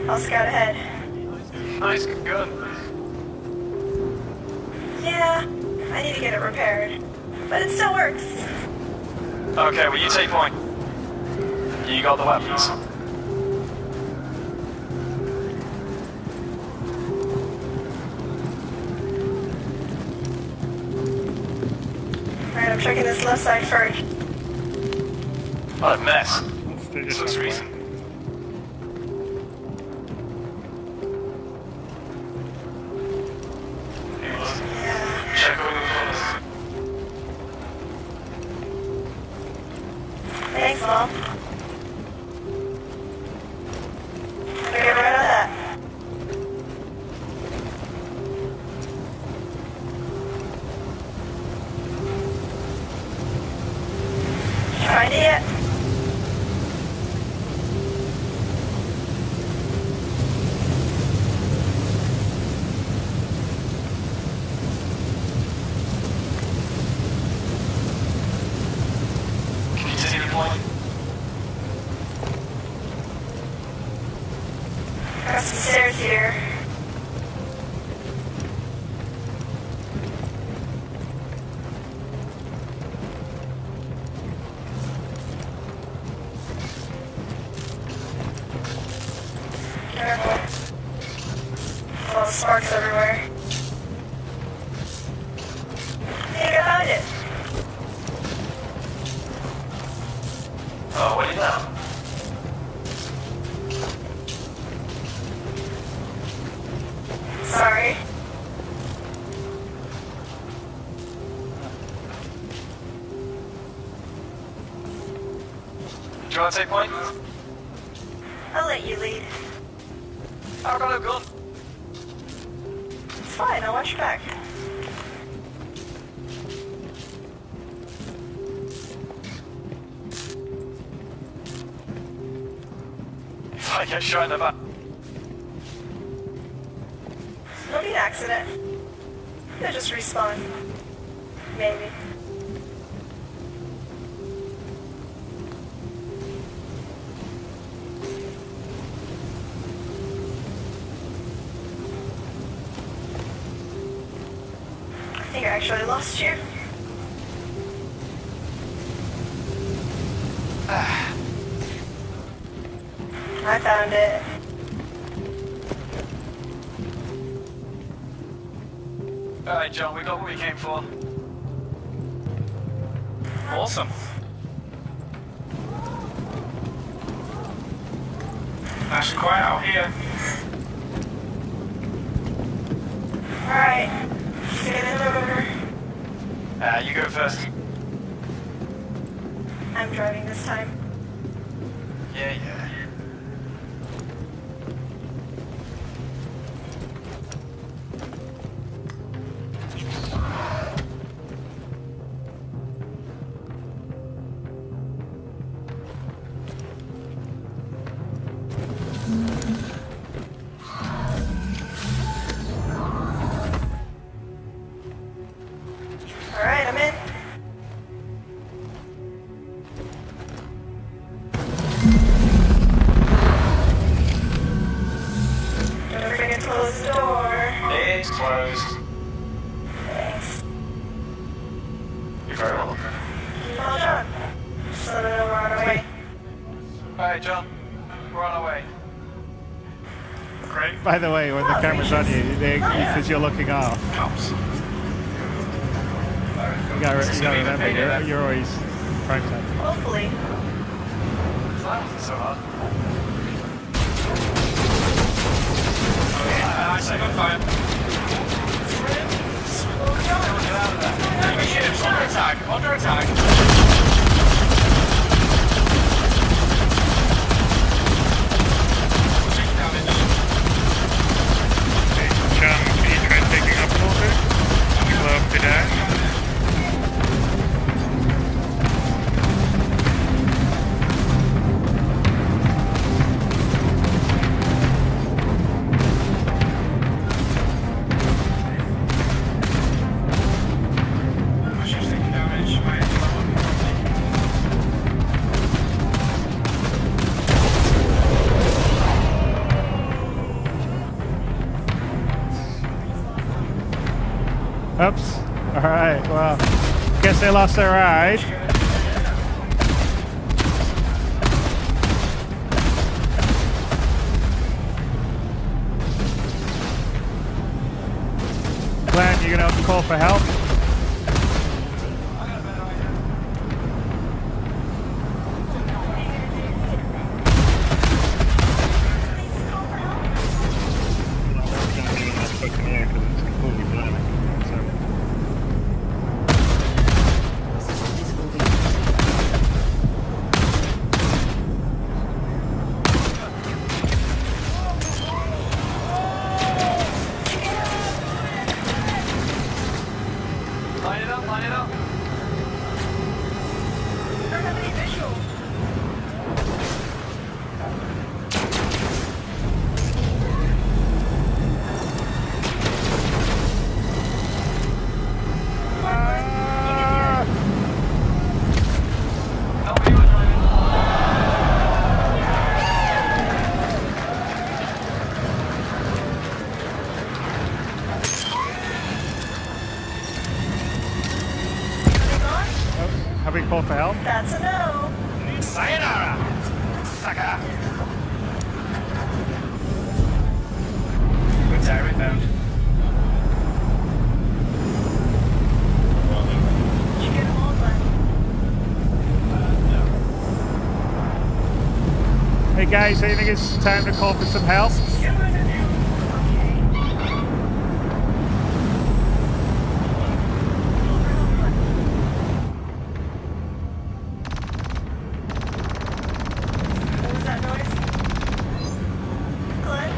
I'll scout ahead. Nice gun. Yeah, I need to get it repaired. But it still works. Okay, well, you take point. You got the weapons. Alright, I'm checking this left side first. What a mess. They're This just looks on the recent. Yeah. Check over the floors. Thanks, Mom. Better get right on that. find it yet? Can you see the point? Got some stairs here. Careful. All the sparks everywhere. I think I found it. Oh, what do you know? Sorry. Do you want to take point? I'll let you lead. I've got a gun. It's fine, I'll watch your back. If I get shot in the back. It'll be an accident. They'll just respawn. Maybe. I think I actually lost you. I found it. Alright, John, we got what we came for. Awesome. Nice and quiet out here. Alright. Get in the river. You go first. I'm driving this time. Yeah. Alright, I'm in. Don't forget to close the door. It's closed. Thanks. You're very welcome. Well done. Just let me know we're on our way. Alright, John. We're on our way. Great. By the way, when the camera's on you, because you're looking off, Cops. you gotta remember, you're always prime time. Hopefully. That wasn't so hard. I say on fire. Get out of there. Enemy ships under attack. Under attack. Take damage. John, can you try taking up a little bit? Slow up the dash. My ship's taking damage. My engine's not working properly. Oops. Alright, well, guess they lost their ride. Glenn, you're gonna have to call for help? Have we called for help? That's a no. Sayonara, sucker. Good tire inbound. Did you get a hold one? Hey guys, do you think it's time to call for some help? What was that noise? Glenn?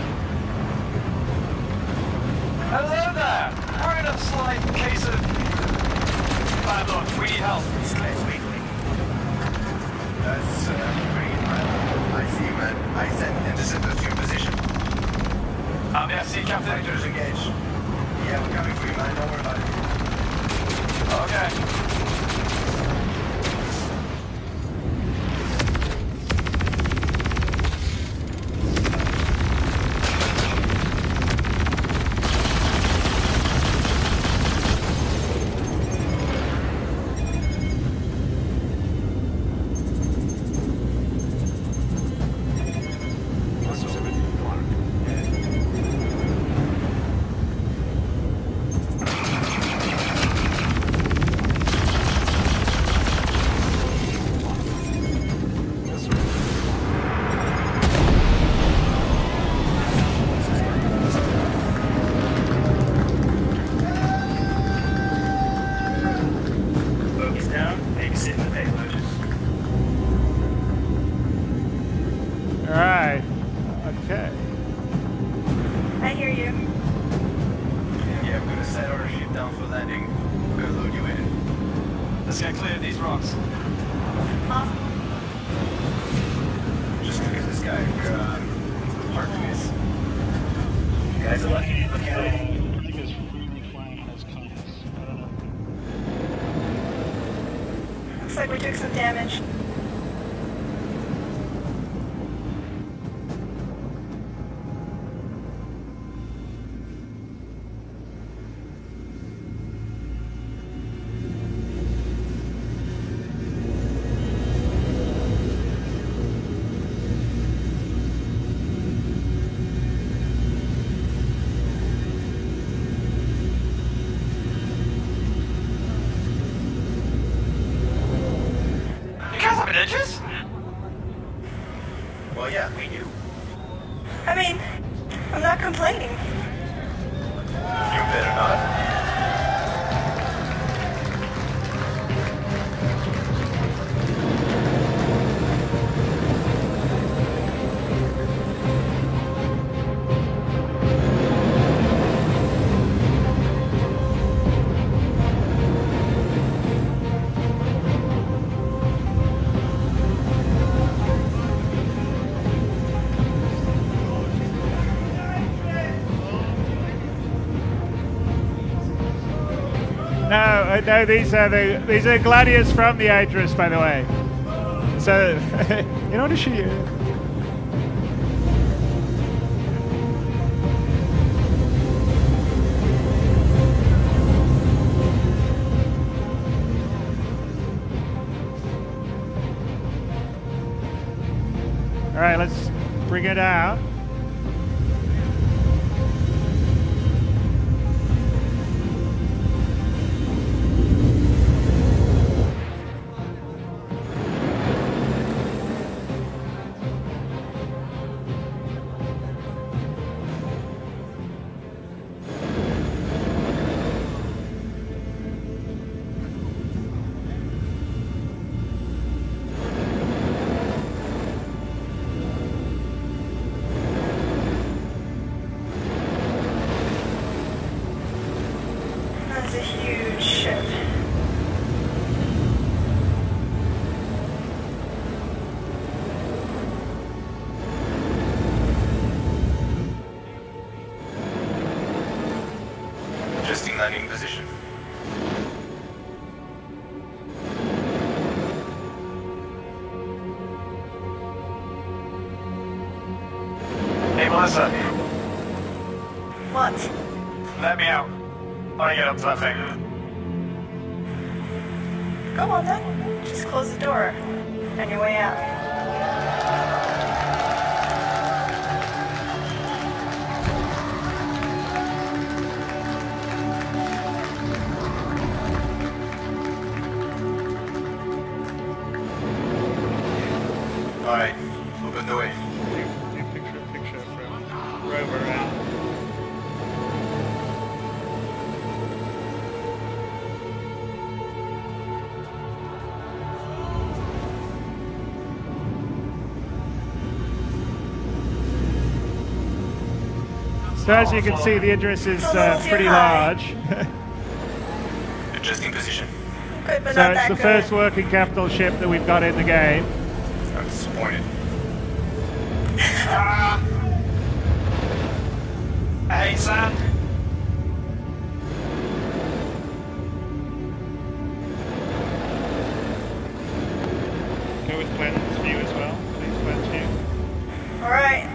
Hello there! We're in a slight case of bad luck. We need help. That's pretty incredible. I see, man. I sent interceptors to your position. Yeah, see, Captain. Fighters engaged. Yeah, we're coming for you, man. Don't worry about it. Okay. Focus down. Babysit the payload. Alright. Okay. I hear you. Yeah, we're gonna set our ship down for landing. We're gonna load you in. Let's get clear of these rocks. Awesome. Just look at this guy. We're parking this. You guys are lucky to look at it. Looks like we took some damage. You guys have itches? Well, yeah, we do. I mean, I'm not complaining. You better not. No, these are gladiators from the Idris, by the way. So, in order to shoot you. All right, let's bring it out. That's a huge ship. Adjusting landing position. Hey, Melissa. What? Let me out. I want to get up to that thing. Go on then. Just close the door on your way out. Alright, open the way. Do picture from Rover and so as you can see, the Idris is pretty large. Adjusting position. Good, but So not it's that the good. first working capital ship that we've got in the game. I'm disappointed. Hey, Sam. Go with Glenn's view as well, please, Glenn's view. Alright.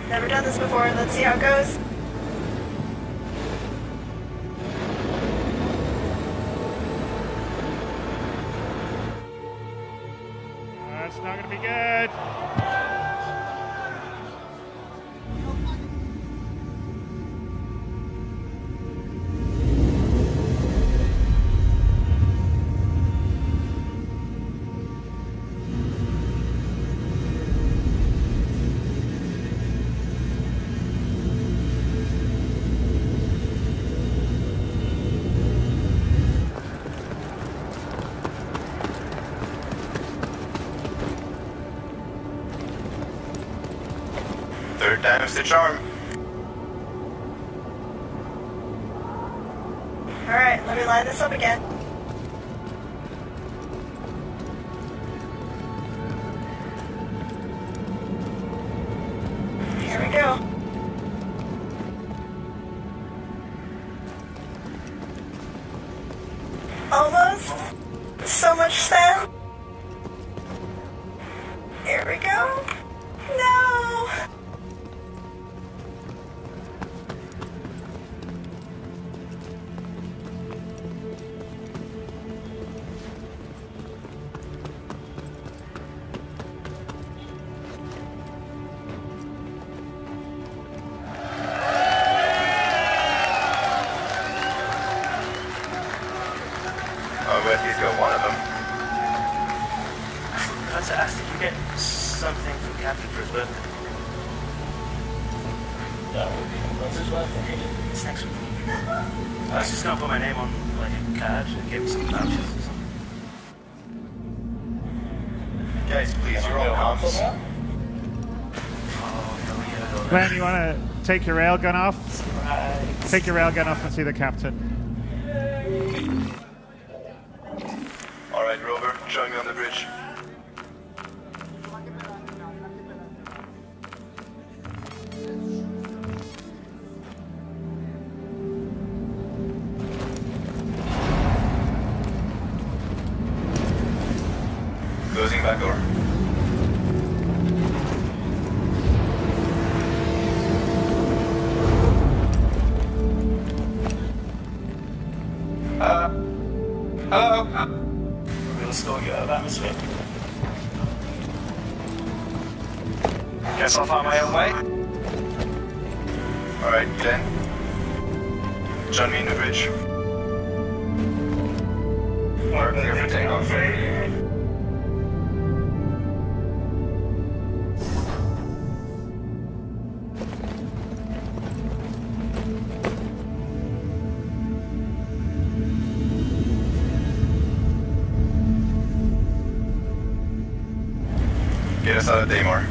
Never done this before. Let's see how it goes. That's not going to be good. Third time's the charm. Alright, let me line this up again. Here we go. Almost. So much sand. Here we go. No! Oh, but he's got one of them. I forgot to ask, did you get something from Captain for his birthday? What's his birthday? It's next week. I was just gonna put my name on like a card and give him some vouchers or something. Guys, please, you're all comms. Glenn, you want to take your railgun off? Take your railgun off and see the captain. Alright, Rover, join me on the bridge. Closing back door. Hello? We'll still get out of atmosphere. Guess I'll find my own way. Alright, Glenn. Join me in the bridge. We're clear for takeoff. Get us out of Daymar.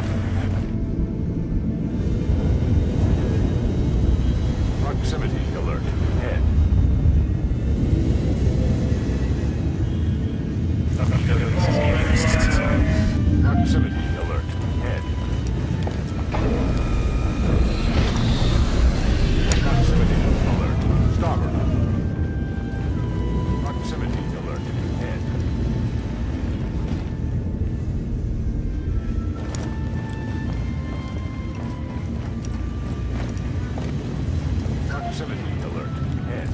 Proximity alert. Head. Proximity alert. Head. Proximity alert. Starboard. Proximity alert. Head. Proximity alert. Head.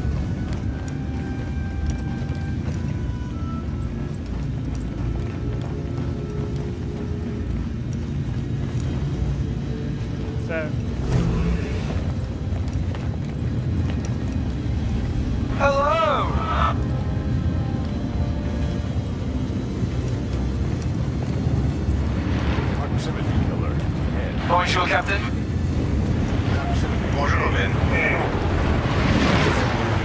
Bonjour, Captain. Bonjour, Ben.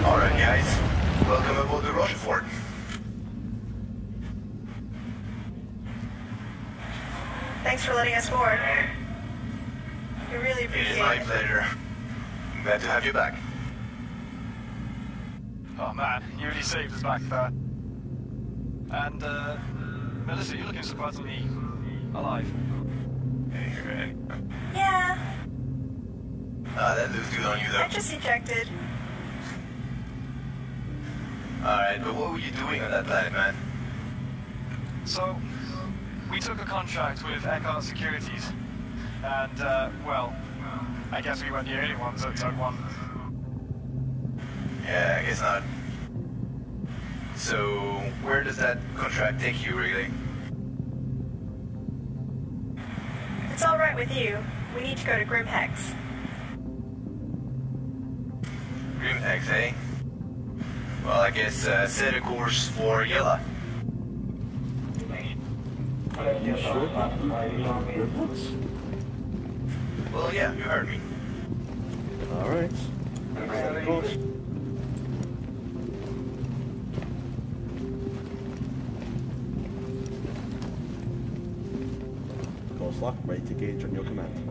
Alright, guys. Welcome aboard the Rochefort. Thanks for letting us board. We really It appreciate is my it. pleasure. Glad to have you back. Oh man, you really saved us back there. And, Melissa, you're looking surprisingly alive. Hey, Yeah, that looks good on you, I though. just ejected. Alright, but what were you doing on that planet, man? So, we took a contract with Eckhart Securities. And, well, I guess we weren't the only ones that took one. Yeah, I guess not. So, where does that contract take you, really? If it's alright with you, we need to go to Grimhex. Grimhex, eh? Well, I guess set a course for Yella. You sure that your books? Well, yeah, you heard me. Alright. Set a course. Course lock, ready to gauge on your command.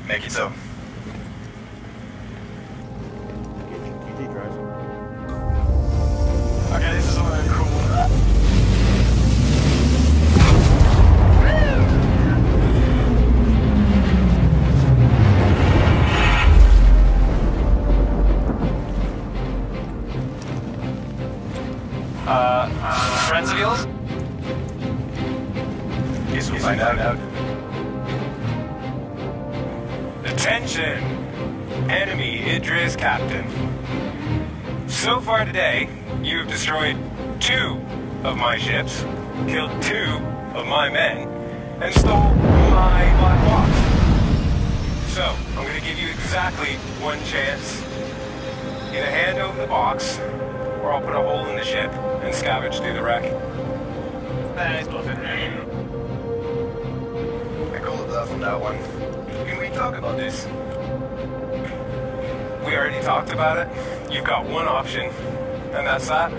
Make it so. Engaging PD drive. Okay, this is all very cool. Friends of yours? Guess we'll find out. Attention! Enemy Idris Captain. So far today, you have destroyed 2 of my ships, killed 2 of my men, and stole my black box. So, I'm going to give you exactly 1 chance. Either hand over the box, or I'll put a hole in the ship and scavenge through the wreck. Nice bluffing. I call it bluff on that one. Can we talk about this? We already talked about it. You've got 1 option, and that's that.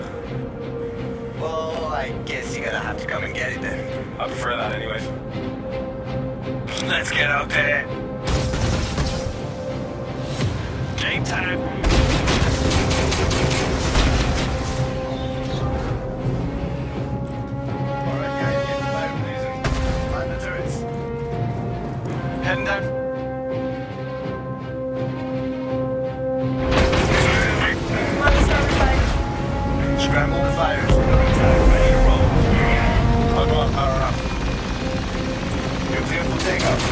Well, I guess you're gonna have to come and get it then. I prefer that anyways. Let's get out there. Game time. Alright, guys, get the fire blazing. Mind the turrets. Heading down. Come on, starboard side. Scramble the fires. Ready to roll. I'll go on, power up. You're clear for takeoff.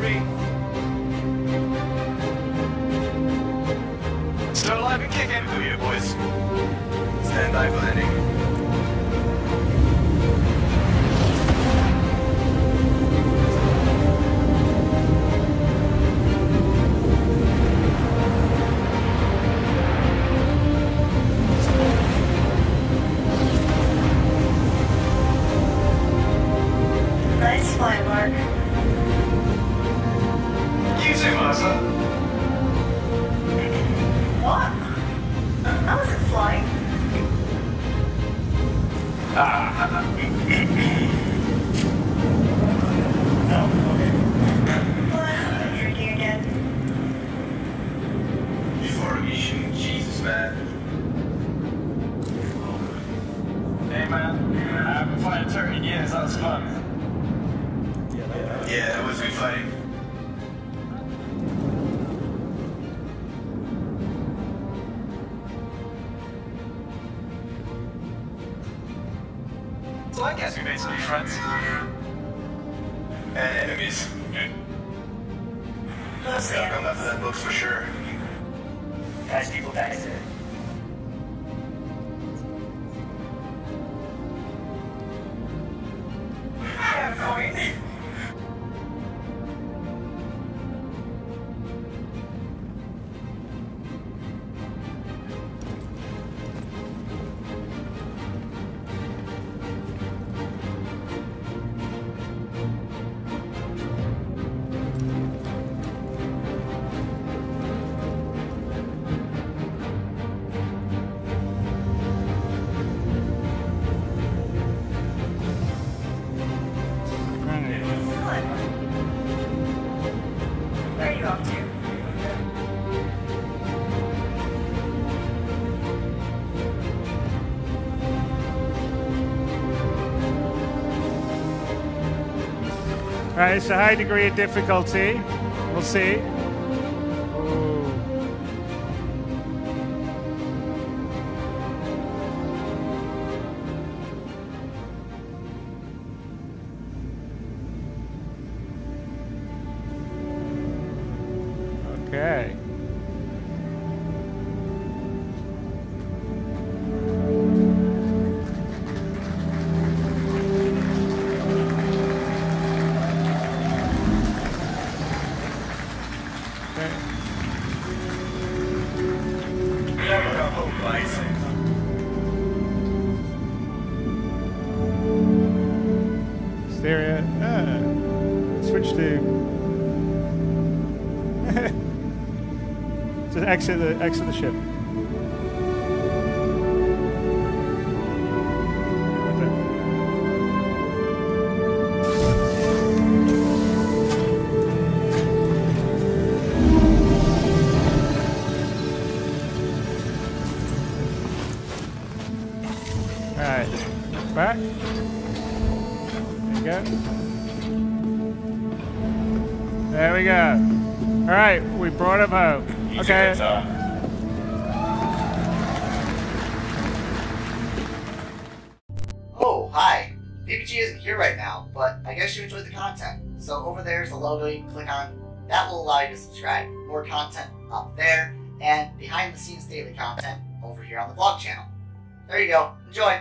me. Still alive and kicking. Who you, boys? Stand by for landing. Nice fly, Mark. You too, Martha. What? I wasn't flying. What? I'm drinking again. Before a mission, Jesus, man. Hey, man. I haven't fired turret in years. That was fun. Yeah, it was good fighting. So I guess we made some new friends. And enemies. Mostly Gotta come animals. after that books for sure. Nice people back there. Yeah, point. Where are you off to? Alright, it's a high degree of difficulty. We'll see. Ooh. Okay. Stereo. Switch to. Just exit the ship. Alright. Back. There you go. There we go. Alright, we brought him home. Okay. Oh, hi. VPG isn't here right now, but I guess you enjoyed the content. So over there's a logo you can click on. That will allow you to subscribe. More content up there, and behind the scenes daily content over here on the vlog channel. There you go. Enjoy.